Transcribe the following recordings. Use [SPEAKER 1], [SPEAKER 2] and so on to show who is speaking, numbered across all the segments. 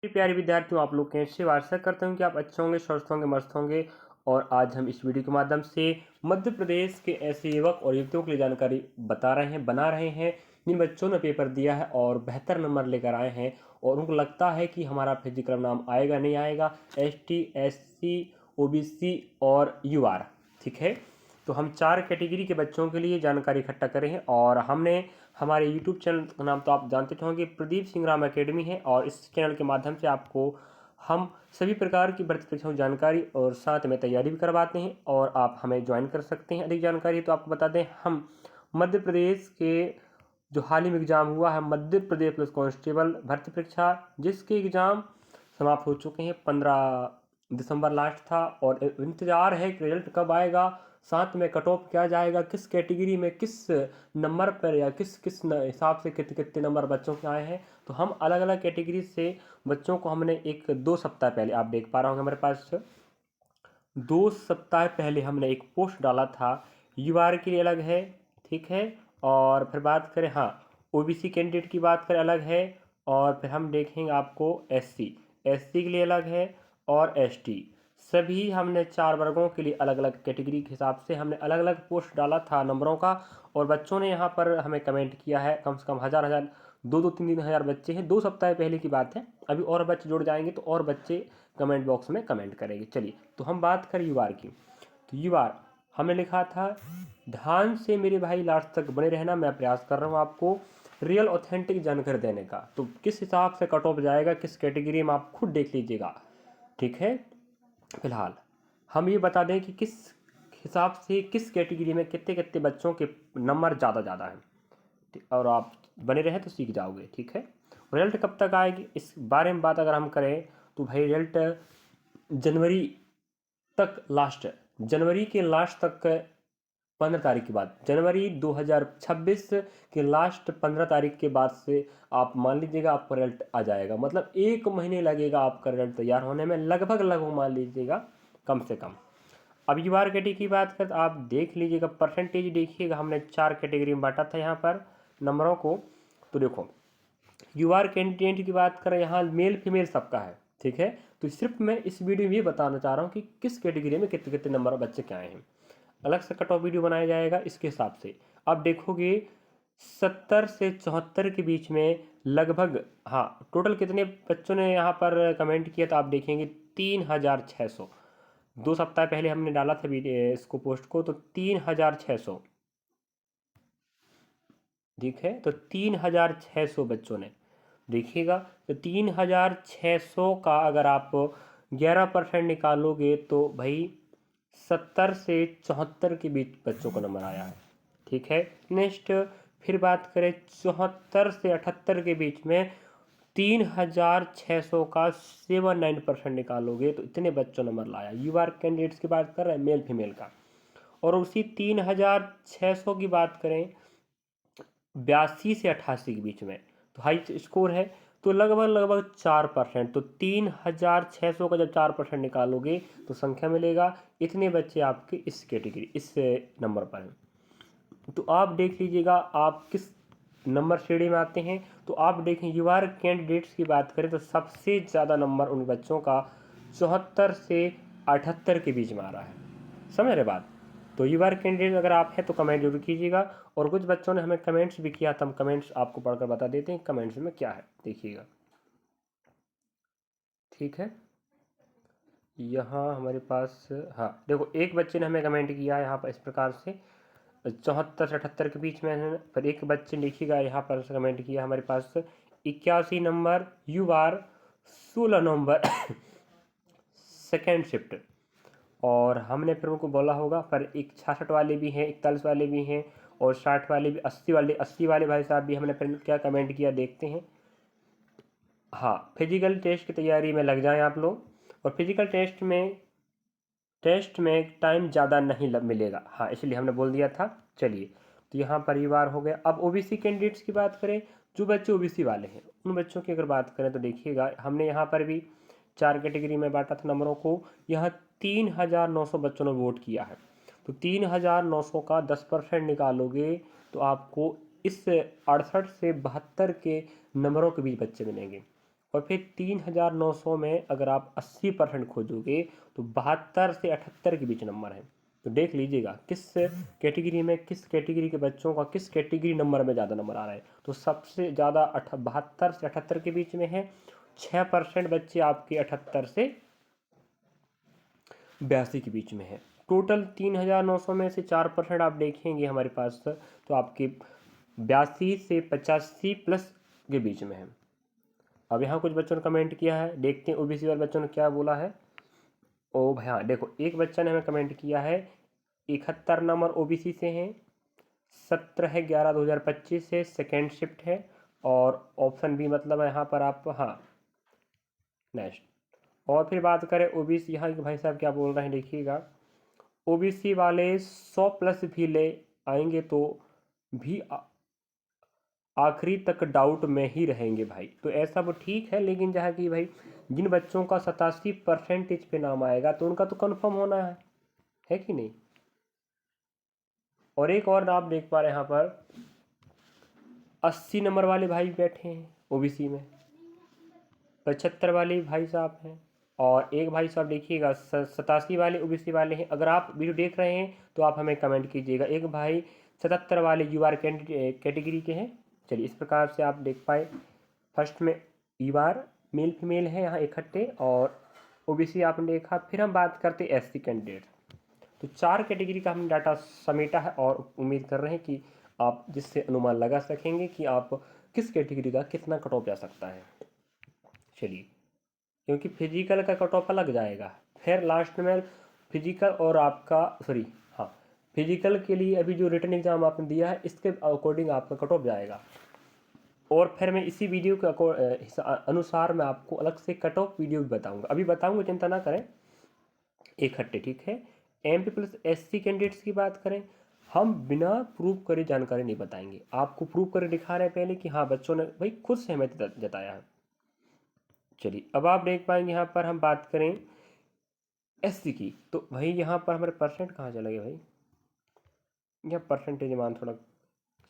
[SPEAKER 1] प्यारे विद्यार्थियों, आप लोग कैसे हो? आशा करता हूँ कि आप अच्छे होंगे, स्वस्थ होंगे, मस्त होंगे। और आज हम इस वीडियो के माध्यम से मध्य प्रदेश के ऐसे युवक और युवतियों के लिए जानकारी बना रहे हैं जिन बच्चों ने पेपर दिया है और बेहतर नंबर लेकर आए हैं और उनको लगता है कि हमारा फिजिकल नाम आएगा नहीं आएगा, ST SC OBC और UR। ठीक है, तो हम 4 कैटेगरी के बच्चों के लिए जानकारी इकट्ठा करे हैं और हमने हमारे यूट्यूब चैनल का नाम तो आप जानते होंगे, प्रदीप सिंह राम एकेडमी है। और इस चैनल के माध्यम से आपको हम सभी प्रकार की भर्ती परीक्षाओं की जानकारी और साथ में तैयारी भी करवाते हैं और आप हमें ज्वाइन कर सकते हैं। अधिक जानकारी तो आपको बता दें, हम मध्य प्रदेश के जो हाल ही में एग्ज़ाम हुआ है, मध्य प्रदेश पुलिस कांस्टेबल भर्ती परीक्षा, जिसके एग्ज़ाम समाप्त हो चुके हैं। 15 दिसंबर लास्ट था और इंतज़ार है कि रिजल्ट कब आएगा, साथ में कट ऑफ क्या जाएगा, किस कैटेगरी में किस नंबर पर या किस किस हिसाब से कितने कितने नंबर बच्चों के आए हैं। तो हम अलग अलग कैटेगरी से बच्चों को हमने 1-2 सप्ताह पहले, आप देख पा रहे होंगे हमारे पास 2 सप्ताह पहले हमने एक पोस्ट डाला था। UR के लिए अलग है, ठीक है। और फिर बात करें, हाँ, OBC कैंडिडेट की बात करें अलग है। और फिर हम देखेंगे आपको SC के लिए अलग है और ST, सभी हमने 4 वर्गों के लिए अलग अलग कैटेगरी के हिसाब से हमने अलग अलग पोस्ट डाला था नंबरों का। और बच्चों ने यहाँ पर हमें कमेंट किया है, कम से कम हज़ार 2-3 हज़ार बच्चे हैं। 2 सप्ताह पहले की बात है, अभी और बच्चे जुड़ जाएंगे तो और बच्चे कमेंट बॉक्स में कमेंट करेंगे। चलिए, तो हम बात करें UR की। तो UR हमने लिखा था, ध्यान से मेरे भाई लास्ट तक बने रहना, मैं प्रयास कर रहा हूँ आपको रियल ऑथेंटिक जानकारी देने का। तो किस हिसाब से कट ऑफ जाएगा, किस कैटेगरी में, आप खुद देख लीजिएगा, ठीक है। फिलहाल हम ये बता दें कि किस हिसाब से किस कैटेगरी में कितने कितने बच्चों के नंबर ज़्यादा हैं, और आप बने रहें तो सीख जाओगे, ठीक है। रिजल्ट कब तक आएगी इस बारे में बात अगर हम करें तो भाई रिजल्ट जनवरी तक, जनवरी के लास्ट तक, 15 तारीख के बाद, जनवरी 2026 के लास्ट 15 तारीख के बाद से आप मान लीजिएगा आपका रिजल्ट आ जाएगा। मतलब 1 महीने लगेगा आपका रिजल्ट तैयार होने में, लगभग मान लीजिएगा कम से कम। अब UR कैटेगरी की बात करें तो आप देख लीजिएगा, परसेंटेज देखिएगा, हमने 4 कैटेगरी में बांटा था यहाँ पर नंबरों को। तो देखो, UR कैंडिडेट की बात करें, यहाँ मेल फीमेल सबका है, ठीक है। तो सिर्फ मैं इस वीडियो में ये बताना चाह रहा हूँ कि किस कैटेगरी में कितने कितने नंबर बच्चे क्या आए हैं। अलग से कट ऑफ वीडियो बनाया जाएगा इसके हिसाब से। आप देखोगे 70 से 74 के बीच में लगभग, हाँ, टोटल कितने बच्चों ने यहाँ पर कमेंट किया तो आप देखेंगे 3600। 2 सप्ताह पहले हमने डाला था वीडियो इसको पोस्ट को, तो 3600, ठीक है। तो 3600 बच्चों ने, देखिएगा, तो 3600 का अगर आप 11% निकालोगे तो भाई 70 से 74 के बीच बच्चों को नंबर आया है, ठीक है। नेक्स्ट फिर बात करें 74 से 78 के बीच में, 3600 का 79% निकालोगे तो इतने बच्चों नंबर लाया। UR कैंडिडेट्स की बात कर रहे हैं, मेल फीमेल का। और उसी 3600 की बात करें 82 से 88 के बीच में, तो हाई स्कोर है, तो लगभग 4%। तो 3600 का जब 4% निकालोगे तो संख्या मिलेगा, इतने बच्चे आपके इस कैटेगरी, इस नंबर पर हैं। तो आप देख लीजिएगा आप किस नंबर श्रेणी में आते हैं। तो आप देखें, UR कैंडिडेट्स की बात करें तो सबसे ज़्यादा नंबर उन बच्चों का 74 से 78 के बीच में आ रहा है, समझ रहे बात। तो UR कैंडिडेट अगर आप हैं तो कमेंट जरूर कीजिएगा। और कुछ बच्चों ने हमें कमेंट्स भी किया था, हम कमेंट्स आपको पढ़कर बता देते हैं कमेंट्स में क्या है, देखिएगा, ठीक है। यहाँ हमारे पास, हाँ देखो, एक बच्चे ने हमें कमेंट किया है यहाँ पर इस प्रकार से 74 से 78 के बीच में है। फिर एक बच्चे ने देखिएगा यहाँ पर कमेंट किया हमारे पास 81 नंबर, UR 16 नवंबर सेकेंड शिफ्ट। और हमने फिर उनको बोला होगा, पर एक 66 वाले भी हैं, 41 वाले भी हैं और 60 वाले भी, 80 वाले भाई साहब भी हमने फिर क्या कमेंट किया देखते हैं। हाँ, फिजिकल टेस्ट की तैयारी में लग जाएं आप लोग। और फिजिकल टेस्ट में टाइम ज़्यादा नहीं मिलेगा, हाँ, इसलिए हमने बोल दिया था। चलिए, तो यहाँ परिवार हो गया। अब OBC कैंडिडेट्स की बात करें, जो बच्चे OBC वाले हैं उन बच्चों की अगर बात करें तो देखिएगा, हमने यहाँ पर भी 4 कैटेगरी में बांटा था नंबरों को। यहाँ 3900 बच्चों ने वोट किया है। तो 3900 का 10% निकालोगे तो आपको इस 68 से 72 के नंबरों के बीच बच्चे मिलेंगे। और फिर 3900 में अगर आप 80% खोजोगे तो 72 से 78 के बीच नंबर है। तो देख लीजिएगा किस कैटेगरी में, किस कैटेगरी के बच्चों का किस कैटेगरी नंबर में ज़्यादा नंबर आ रहा है। तो सबसे ज़्यादा 72 से 78 के बीच में है। 6% बच्चे आपके 78 से 82 के बीच में है। टोटल 3900 में से 4% आप देखेंगे हमारे पास तो आपके 82 से 85 प्लस के बीच में है। अब यहाँ कुछ बच्चों ने कमेंट किया है, देखते हैं ओबीसी वाले बच्चों ने क्या बोला है। ओ भाई हाँ देखो, एक बच्चा ने हमें कमेंट किया है 71 नंबर ओबीसी से हैं, 17/11/2025 से सेकेंड शिफ्ट है। और ऑप्शन बी मतलब यहाँ पर आप हाँ नेक्स्ट। और फिर बात करें ओबीसी, यहाँ के भाई साहब क्या बोल रहे हैं देखिएगा, ओबीसी वाले 100 प्लस भी ले आएंगे तो भी आखिरी तक डाउट में ही रहेंगे भाई। तो ऐसा वो ठीक है, लेकिन जहाँ कि भाई जिन बच्चों का 87% पे नाम आएगा तो उनका तो कंफर्म होना है कि नहीं। और एक और आप देख पा रहे हैं यहाँ पर 80 नंबर वाले भाई बैठे हैं ओबीसी में, 75 वाले भाई साहब हैं, और एक भाई साहब देखिएगा 87 वाले ओबीसी वाले हैं। अगर आप वीडियो देख रहे हैं तो आप हमें कमेंट कीजिएगा। एक भाई 77 वाले यूआर कैटेगरी के हैं। चलिए इस प्रकार से आप देख पाए, फर्स्ट में यूआर मेल फीमेल है यहाँ इकट्ठे, और ओबीसी आपने देखा। फिर हम बात करते एससी कैंडिडेट। तो 4 कैटेगरी का हमने डाटा समेटा है और उम्मीद कर रहे हैं कि आप जिससे अनुमान लगा सकेंगे कि आप किस कैटेगरी का कितना कट ऑफ जा सकता है। चलिए, क्योंकि फिजिकल का कट ऑफ अलग जाएगा, फिर लास्ट में फिजिकल और आपका हाँ फिजिकल के लिए अभी जो रिटन एग्जाम आपने दिया है इसके अकॉर्डिंग आपका कट ऑफ जाएगा। और फिर मैं इसी वीडियो के अनुसार मैं आपको अलग से कट ऑफ वीडियो भी बताऊंगा, अभी बताऊंगा, चिंता ना करें इकट्ठे, ठीक है। एमपी प्लस एससी कैंडिडेट्स की बात करें, हम बिना प्रूफ करे जानकारी नहीं बताएंगे, आपको प्रूफ करे दिखा रहे हैं पहले कि हाँ बच्चों ने भाई खुद सहमति जताया है। चलिए अब आप देख पाएंगे यहाँ पर हम बात करें एससी की, तो भाई यहाँ पर हमारे परसेंट कहाँ चला गया भाई, यह परसेंटेज मान थोड़ा,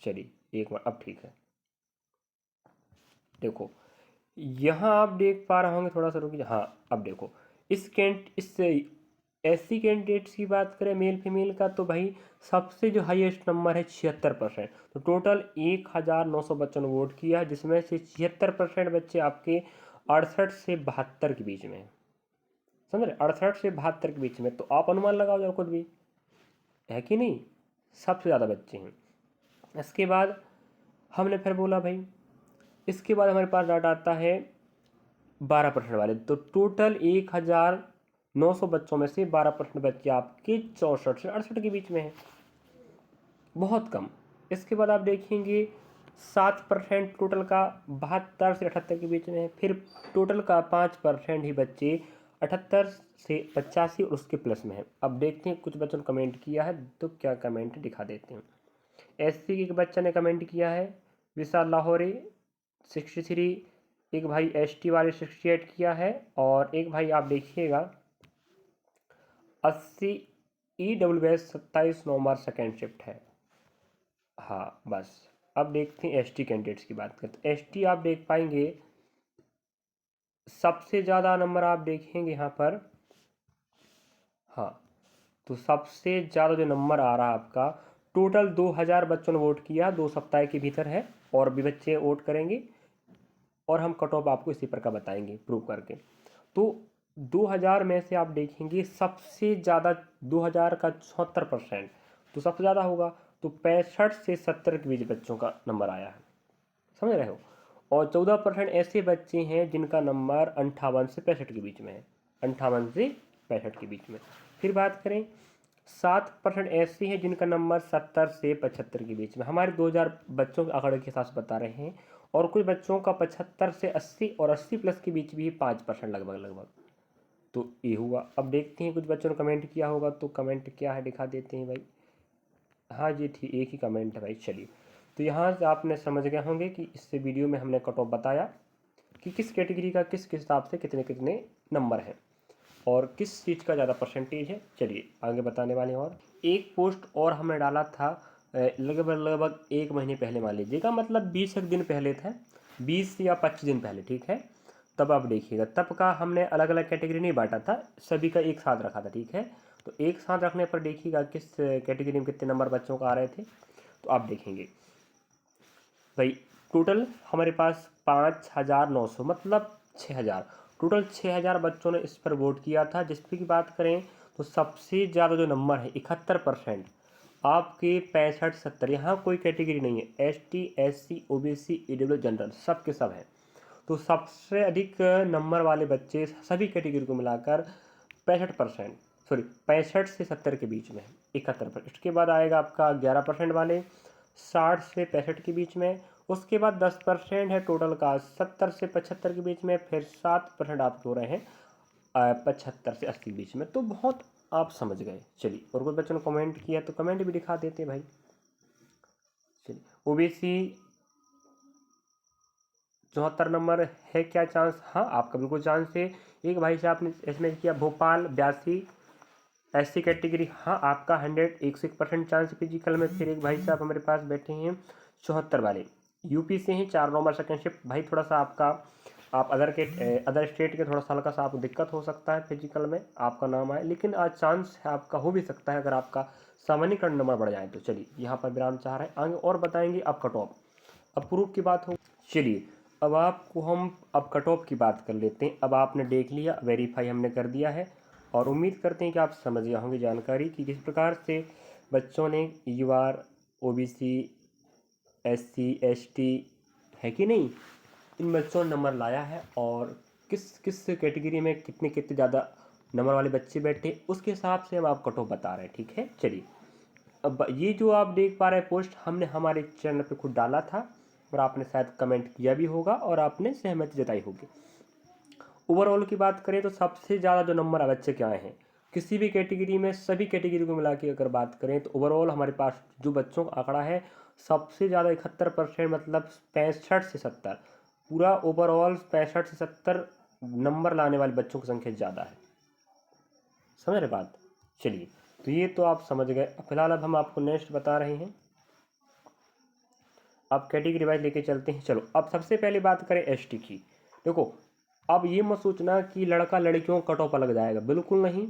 [SPEAKER 1] चलिए एक बार अब ठीक है। देखो यहाँ आप देख पा रहे होंगे, थोड़ा सा रुकिए, हाँ अब देखो इस एससी कैंडिडेट्स की बात करें मेल फीमेल का, तो भाई सबसे जो हाईएस्ट नंबर है 76%। तो टोटल 1900 बच्चों ने वोट किया, जिसमें से 76% बच्चे आपके 68 से 72 के बीच में हैं। समझ रहे, 68 से 72 के बीच में। तो आप अनुमान लगाओ जाओ खुद भी, है कि नहीं, सबसे ज़्यादा बच्चे हैं। इसके बाद हमने फिर बोला भाई, इसके बाद हमारे पास डाटा आता है 12% वाले। तो टोटल 1900 बच्चों में से 12% बच्चे आपके 64 से 68 के बीच में हैं, बहुत कम। इसके बाद आप देखेंगे 7% टोटल का 72 से 78 के बीच में है। फिर टोटल का 5% ही बच्चे 78 से 85 और उसके प्लस में है। अब देखते हैं कुछ बच्चों ने कमेंट किया है, तो क्या कमेंट दिखा देते हैं। एससी के एक बच्चा ने कमेंट किया है विशाल लाहौरी 63, एक भाई एसटी वाले 68 किया है, और एक भाई आप देखिएगा 80 EWS 27 नवंबर सेकेंड शिफ्ट है। हाँ बस, अब देखते हैं एसटी कैंडिडेट्स की बात करते हैं। एसटी आप देख पाएंगे सबसे ज़्यादा नंबर आप देखेंगे यहाँ पर, हाँ तो सबसे ज़्यादा जो नंबर आ रहा है आपका, टोटल 2000 बच्चों ने वोट किया, 2 सप्ताह के भीतर है, और भी बच्चे वोट करेंगे, और हम कट ऑफ आपको इसी प्रकार बताएंगे प्रूव करके। तो 2000 में से आप देखेंगे सबसे ज़्यादा 2000 का 76%, तो सबसे ज़्यादा होगा। तो 65 से 70 के बीच बच्चों का नंबर आया है, समझ रहे हो। और 14% ऐसे बच्चे हैं जिनका नंबर 58 से 65 के बीच में है, 58 से 65 के बीच में। फिर बात करें 7% ऐसे हैं जिनका नंबर 70 से 75 के बीच में। हमारे 2000 बच्चों के आंकड़े के साथ बता रहे हैं, और कुछ बच्चों का 75 से 80 और 80 प्लस के बीच भी 5% लगभग। तो ये हुआ। अब देखते हैं कुछ बच्चों ने कमेंट किया होगा, तो कमेंट क्या है दिखा देते हैं भाई। हाँ जी ठीक, एक ही कमेंट है भाई। चलिए, तो यहाँ से आपने समझ गए होंगे कि इससे वीडियो में हमने कट ऑफ बताया कि किस कैटेगरी का किस हिसाब से कितने कितने नंबर हैं और किस चीज़ का ज़्यादा परसेंटेज है। चलिए आगे बताने वाले हैं। और एक पोस्ट और हमने डाला था लगभग 1 महीने पहले, मान लीजिएगा, मतलब 20 दिन पहले था, 20 या 25 दिन पहले, ठीक है। तब आप देखिएगा, तब का हमने अलग अलग कैटेगरी नहीं बांटा था, सभी का एक साथ रखा था, ठीक है। तो एक साथ रखने पर देखिएगा किस कैटेगरी में कितने नंबर बच्चों का आ रहे थे। तो आप देखेंगे भाई टोटल हमारे पास 5,900 मतलब 6,000, टोटल 6,000 बच्चों ने इस पर वोट किया था। जिसपे की बात करें तो सबसे ज़्यादा जो नंबर है 71%, आपके 65-70, यहाँ कोई कैटेगरी नहीं है, ST SC OBC EWS general सब के सब हैं। तो सबसे अधिक नंबर वाले बच्चे सभी कैटेगरी को मिलाकर 65%, सॉरी 65 से 70 के बीच में, 71%। इसके बाद आएगा आपका 11% वाले 60 से 65 के बीच में। उसके बाद 10% है टोटल का 70 से 75 के बीच में। फिर 7% आपके हो रहे हैं 75 से 80 के बीच में। तो बहुत आप समझ गए। चलिए, और कुछ बच्चों ने कमेंट किया तो कमेंट भी दिखा देते हैं भाई। चलिए, OBC 74 नंबर है, क्या चांस? हाँ, आपका बिल्कुल चांस है। एक भाई साहब ने इसमें किया भोपाल 82 SC कैटेगरी, हाँ आपका 101% चांस फिजिकल में। फिर एक भाई साहब हमारे पास बैठे हैं 74 वाले, यूपी से हैं, 4 नंबर सेकेंड शिफ्ट। भाई थोड़ा सा आपका, आप अदर स्टेट के, थोड़ा सा हल्का सा आपको दिक्कत हो सकता है फिजिकल में, आपका नाम आए, लेकिन आज चांस है आपका, हो भी सकता है अगर आपका सामान्यकरण नंबर बढ़ जाए तो। चलिए, यहाँ पर विराम चाह रहे हैं, आगे और बताएंगे अब कट ऑफ। अब प्रूफ की बात हो, चलिए अब आपको हम अब कट ऑफ की बात कर लेते हैं। अब आपने देख लिया, वेरीफाई हमने कर दिया है, और उम्मीद करते हैं कि आप समझ गए होंगे जानकारी कि किस प्रकार से बच्चों ने UR OBC SC ST है कि नहीं, इन बच्चों ने नंबर लाया है, और किस किस कैटेगरी में कितने कितने ज़्यादा नंबर वाले बच्चे बैठे, उसके हिसाब से हम आप कट ऑफ बता रहे हैं, ठीक है। चलिए, अब ये जो आप देख पा रहे हैं पोस्ट, हमने हमारे चैनल पे खुद डाला था, और आपने शायद कमेंट किया भी होगा और आपने सहमति जताई होगी। ओवरऑल की बात करें तो सबसे ज़्यादा जो नंबर बच्चे के आए हैं किसी भी कैटेगरी में, सभी कैटेगरी को मिला के अगर बात करें तो ओवरऑल हमारे पास जो बच्चों का आंकड़ा है सबसे ज़्यादा 71%, मतलब 65 से 70, पूरा ओवरऑल 65 से 70 नंबर लाने वाले बच्चों की संख्या ज़्यादा है। समझ रहे बात? चलिए, तो ये तो आप समझ गए। फिलहाल अब हम आपको नेक्स्ट बता रहे हैं, अब कैटेगरी वाइज लेके चलते हैं। चलो, अब सबसे पहले बात करें ST की। देखो, अब ये मत सोचना कि लड़का लड़कियों कट ऑफ अलग जाएगा, बिल्कुल नहीं।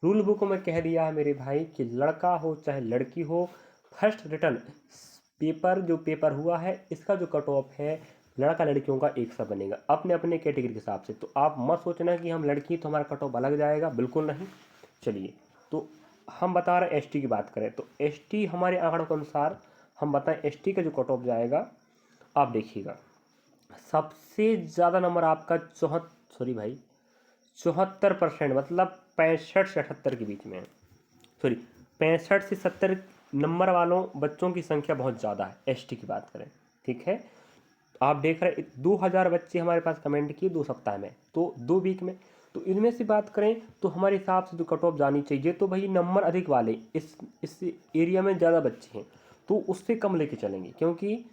[SPEAKER 1] रूल बुक में कह दिया है मेरे भाई कि लड़का हो चाहे लड़की हो, फर्स्ट रिटर्न पेपर जो पेपर हुआ है इसका जो कट ऑफ है लड़का लड़कियों का एक सा बनेगा अपने अपने कैटेगरी के हिसाब से। तो आप मत सोचना कि हम लड़की तो हमारा कट ऑफ अलग जाएगा, बिल्कुल नहीं। चलिए, तो हम बता रहे हैं ST की बात करें तो ST हमारे आंकड़ों के अनुसार हम बताएं ST का जो कट ऑफ जाएगा, आप देखिएगा सबसे ज़्यादा नंबर आपका 74%, मतलब 65 से 78 के बीच में है। सॉरी, 65 से 70 नंबर वालों बच्चों की संख्या बहुत ज़्यादा है ST की बात करें, ठीक है। आप देख रहे हैं 2000 बच्चे हमारे पास कमेंट किए 2 सप्ताह में, तो 2 वीक में। तो इनमें से बात करें तो हमारे हिसाब से जो कट ऑफ जानी चाहिए, तो भाई नंबर अधिक वाले इस एरिया में ज़्यादा बच्चे हैं तो उससे कम लेके चलेंगे, क्योंकि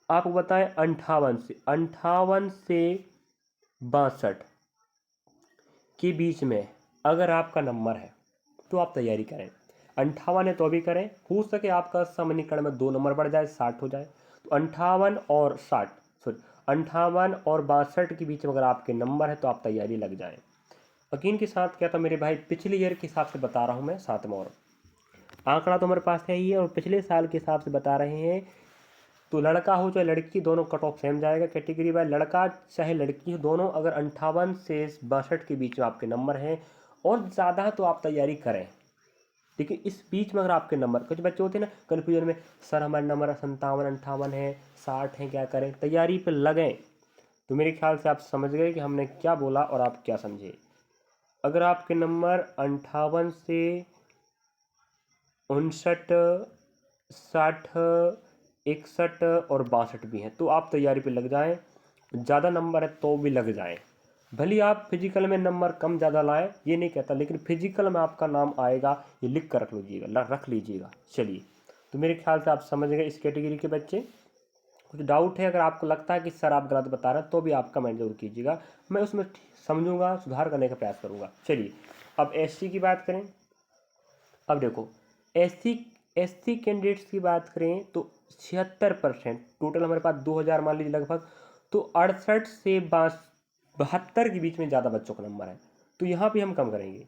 [SPEAKER 1] आपको बताएं 58 से 62 के बीच में अगर आपका नंबर है तो आप तैयारी करें। 58 है तो अभी करें, हो सके आपका सामान्यकरण में 2 नंबर बढ़ जाए, 60 हो जाए। तो 58 और 60, सॉरी 58 और 62 के बीच में अगर आपके नंबर है तो आप तैयारी लग जाएं। यकीन के साथ क्या था मेरे भाई, पिछले ईयर के हिसाब से बता रहा हूँ मैं, साथ में और आंकड़ा तो हमारे पास है ही है, और पिछले साल के हिसाब से बता रहे हैं। तो लड़का हो चाहे लड़की, दोनों कट ऑफ सेम जाएगा कैटेगरी वाइज। लड़का चाहे लड़की हो, दोनों अगर 58 से 62 के बीच में आपके नंबर हैं और ज़्यादा तो आप तैयारी करें। लेकिन इस बीच में अगर आपके नंबर, कुछ बच्चे होते हैं ना कन्फ्यूजन में, सर हमारे नंबर 57 है 60 है, क्या करें, तैयारी पर लगें। तो मेरे ख्याल से आप समझ गए कि हमने क्या बोला और आप क्या समझे। अगर आपके नंबर 58 से 59, 60, 61 और 62 भी हैं तो आप तैयारी पे लग जाएं। ज़्यादा नंबर है तो भी लग जाएं, भले आप फिजिकल में नंबर कम ज़्यादा लाएं, ये नहीं कहता, लेकिन फिजिकल में आपका नाम आएगा, ये लिख कर रख लीजिएगा। चलिए, तो मेरे ख्याल से आप समझ गए इस कैटेगरी के बच्चे। कुछ डाउट है, अगर आपको लगता है कि सर आप गलत बता रहे हैं तो भी आप कमेंट जरूर कीजिएगा, मैं उसमें समझूंगा, सुधार करने का प्रयास करूँगा। चलिए, अब SC की बात करें। अब देखो, SC कैंडिडेट्स की बात करें तो 76% टोटल हमारे पास 2000 मान लीजिए लगभग, तो 68 से 72 के बीच में ज़्यादा बच्चों का नंबर है, तो यहाँ पे हम कम करेंगे।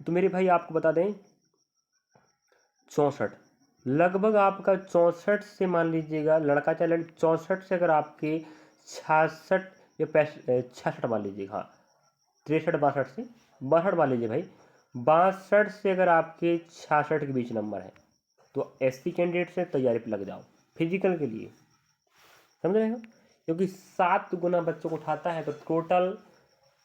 [SPEAKER 1] तो मेरे भाई आपको बता दें 64, लगभग आपका 64 से मान लीजिएगा, लड़का चाहे लड़की, 64 से अगर आपके 66 या 66 मान लीजिएगा, हाँ 63 62 से 62 मान लीजिए भाई, 62 से अगर आपके 66 के बीच नंबर है तो एससी कैंडिडेट से तैयारी पे लग जाओ फिजिकल के लिए, समझ रहे हो, क्योंकि 7 गुना बच्चों को उठाता है, तो टोटल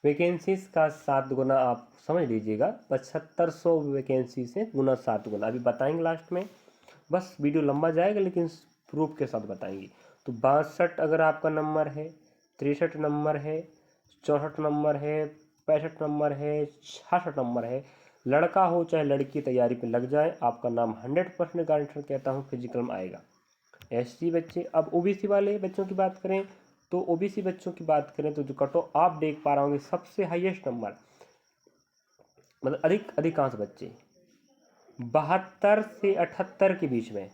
[SPEAKER 1] वैकेंसीज का 7 गुना आप समझ लीजिएगा, 7500 वैकेंसी से गुना 7 गुना, अभी बताएंगे लास्ट में, बस वीडियो लंबा जाएगा लेकिन प्रूफ के साथ बताएंगे। तो 62 अगर आपका नंबर है, 63 नंबर है, 64 नंबर है, 65 नंबर है, 66 नंबर है, लड़का हो चाहे लड़की तैयारी पे लग जाए, आपका नाम 100% गारंटी कहता हूँ फिजिकल में आएगा। एससी बच्चे, अब ओबीसी वाले बच्चों की बात करें तो ओबीसी बच्चों की बात करें तो जो कट ऑफ आप देख पा रहे होंगे सबसे हाईएस्ट नंबर, मतलब अधिकांश बच्चे 72 से 78 के बीच में,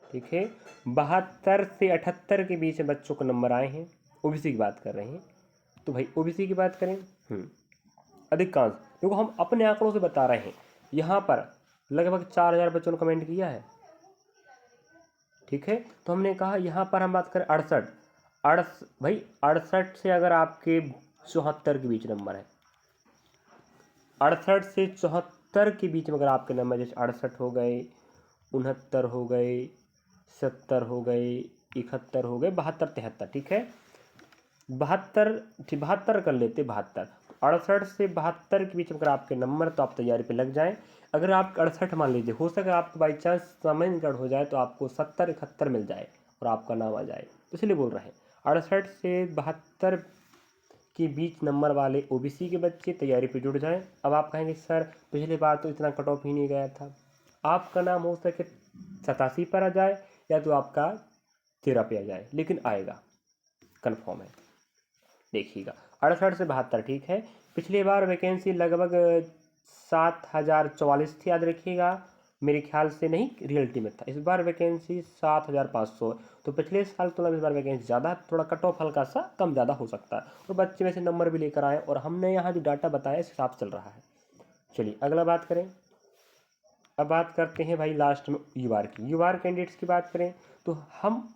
[SPEAKER 1] ठीक है, 72 से 78 के बीच में बच्चों को नंबर आए हैं, ओबीसी की बात कर रहे हैं। तो भाई ओबीसी की बात करें अधिकांश, क्योंकि हम अपने आंकड़ों से बता रहे हैं, यहाँ पर लगभग 4000 बच्चों ने कमेंट किया है, ठीक है। तो हमने कहा यहाँ पर हम बात करें 68 भाई 68 से अगर आपके 74 के बीच नंबर है, 68 से 74 के बीच में अगर आपके नंबर जैसे 68 हो गए, 69 हो गए, 70 हो गए, 71 हो गए, 72 73, ठीक है, 72 कर लेते, 72, 68 से 72 के बीच में अगर आपके नंबर तो आप तैयारी पे लग जाएं। अगर आप 68 मान लीजिए, हो सके आपको बाई चांस समय निकट हो जाए तो आपको 70 71 मिल जाए और आपका नाम आ जाए, तो इसलिए बोल रहे हैं 68 से 72 के बीच नंबर वाले ओबीसी के बच्चे तैयारी पे जुड़ जाएं। अब आप कहेंगे सर पिछली बार तो इतना कट ऑफ ही नहीं गया था, आपका नाम हो सके 87 पर आ जाए या तो आपका 13 पे आ जाए, लेकिन आएगा, कन्फर्म है, देखिएगा 68 से 72, ठीक है। पिछली बार वैकेंसी लगभग 7044 थी, याद रखिएगा, मेरे ख्याल से नहीं रियलिटी में था। इस बार वैकेंसी 7500, तो पिछले साल तुलना में इस बार वैकेंसी ज़्यादा, थोड़ा कट ऑफ हल्का सा कम ज़्यादा हो सकता है, और बच्चे में से नंबर भी लेकर आए और हमने यहाँ जो डाटा बताया इस हिसाब से चल रहा है। चलिए अगला बात करें, अब बात करते हैं भाई लास्ट में यूआर की, यूआर कैंडिडेट्स की बात करें तो हम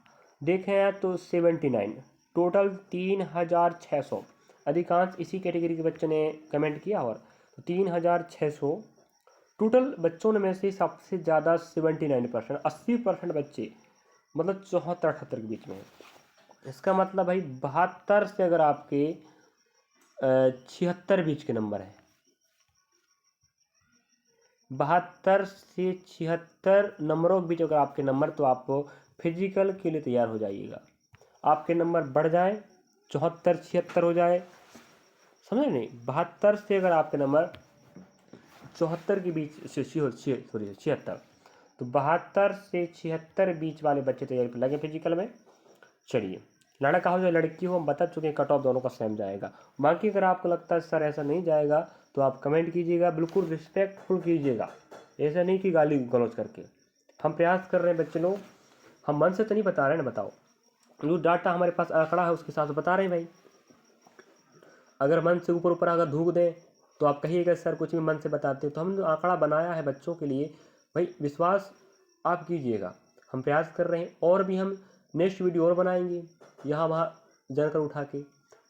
[SPEAKER 1] देखें तो 79 टोटल 3600, अधिकांश इसी कैटेगरी के बच्चों ने कमेंट किया, और तो 3600 टोटल बच्चों में से सबसे ज़्यादा 79%, 80% बच्चे मतलब 74 78 के बीच में है। इसका मतलब भाई 72 से अगर आपके 76 बीच के नंबर है, 72 से 76 नंबरों के बीच अगर आपके नंबर, तो आप फिजिकल के लिए तैयार हो जाइएगा। आपके नंबर बढ़ जाए 74 76 हो जाए, समझे नहीं, 72 से अगर आपके नंबर 74 के बीच से सॉरी 76, तो 72 से 76 बीच वाले बच्चे तैयारी पर लगे फिजिकल में। चलिए लड़का हो या लड़की हो हम बता चुके हैं, कट ऑफ दोनों का सेम जाएगा। बाकी अगर आपको लगता है सर ऐसा नहीं जाएगा तो आप कमेंट कीजिएगा, बिल्कुल रिस्पेक्टफुल कीजिएगा, ऐसा नहीं कि गाली गलौज करके। हम प्रयास कर रहे हैं बच्चे लोग, हम मन से तो नहीं बता रहे हैं ना, बताओ, जो डाटा हमारे पास आंकड़ा है उसके हिसाब से बता रहे हैं भाई। अगर मन से ऊपर ऊपर अगर धूक दें तो आप कहिएगा सर कुछ भी मन से बताते हैं, तो हम जो आंकड़ा बनाया है बच्चों के लिए भाई विश्वास आप कीजिएगा। हम प्रयास कर रहे हैं, और भी हम नेक्स्ट वीडियो और बनाएंगे यहाँ वहाँ जानकर उठा के,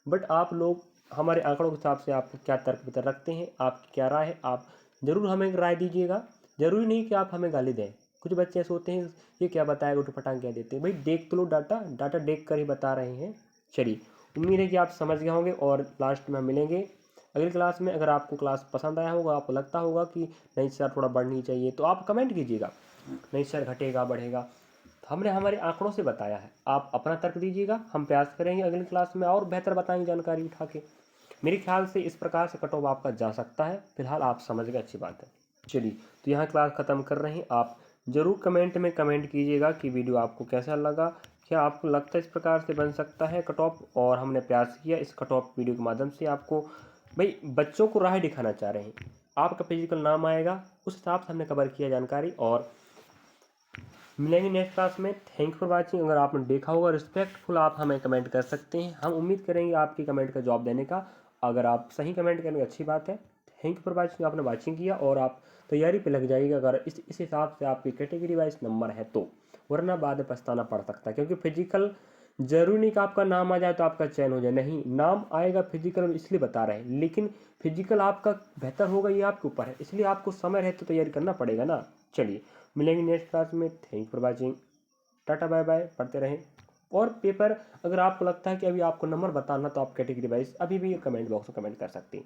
[SPEAKER 1] बट आप लोग हमारे आंकड़ों के हिसाब से आप क्या तर्क वितर्क रखते हैं, आपकी क्या राय है, आप ज़रूर हमें राय दीजिएगा। ज़रूरी नहीं कि आप हमें गाली दें, कुछ बच्चे ऐसे होते हैं ये क्या बताएगा उठ पटांग क्या देते हैं, भाई देख तो लो डाटा देख कर ही बता रहे हैं। चलिए उम्मीद है कि आप समझ गए होंगे, और लास्ट में हम मिलेंगे अगली क्लास में। अगर आपको क्लास पसंद आया होगा, आपको लगता होगा कि नहीं सर थोड़ा बढ़नी चाहिए, तो आप कमेंट कीजिएगा, नहीं सर घटेगा बढ़ेगा, हमने हमारे आंकड़ों से बताया है, आप अपना तर्क दीजिएगा, हम प्रयास करेंगे अगली क्लास में और बेहतर बताएंगे जानकारी उठा के। मेरे ख्याल से इस प्रकार से कट ऑफ आपका जा सकता है, फिलहाल आप समझ गए, अच्छी बात है। चलिए तो यहाँ क्लास ख़त्म कर रहे हैं, आप ज़रूर कमेंट में कमेंट कीजिएगा कि वीडियो आपको कैसा लगा, क्या आपको लगता है इस प्रकार से बन सकता है कट ऑफ, और हमने प्रयास किया इस कट ऑफ वीडियो के माध्यम से आपको भाई बच्चों को राह दिखाना चाह रहे हैं, आपका फिजिकल नाम आएगा उस हिसाब से हमने कवर किया जानकारी। और मिलेंगे नेक्स्ट क्लास में। Thank for watching. अगर आपने देखा होगा रिस्पेक्टफुल आप हमें कमेंट कर सकते हैं, हम उम्मीद करेंगे आपकी कमेंट का जवाब देने का। अगर आप सही कमेंट करेंगे अच्छी बात है। Thank you for watching. आपने वॉचिंग किया और आप तैयारी पे लग जाइएगा अगर इस हिसाब से आपकी कैटेगरी वाइज नंबर है तो, वरना बाद में पछताना पड़ सकता है। क्योंकि फिजिकल जरूरी नहीं कि आपका नाम आ जाए तो आपका चयन हो जाए, नहीं, नाम आएगा फिजिकल में इसलिए बता रहे हैं, लेकिन फिजिकल आपका बेहतर होगा ये आपके ऊपर है, इसलिए आपको समय रहे तो तैयारी करना पड़ेगा ना। चलिए मिलेंगे नेक्स्ट क्लास में। Thank for watching. Tata bye bye. पढ़ते रहें। और पेपर अगर आपको लगता है कि अभी आपको नंबर बताना तो आप कैटेगरी वाइज अभी भी कमेंट बॉक्स में कमेंट कर सकते हैं।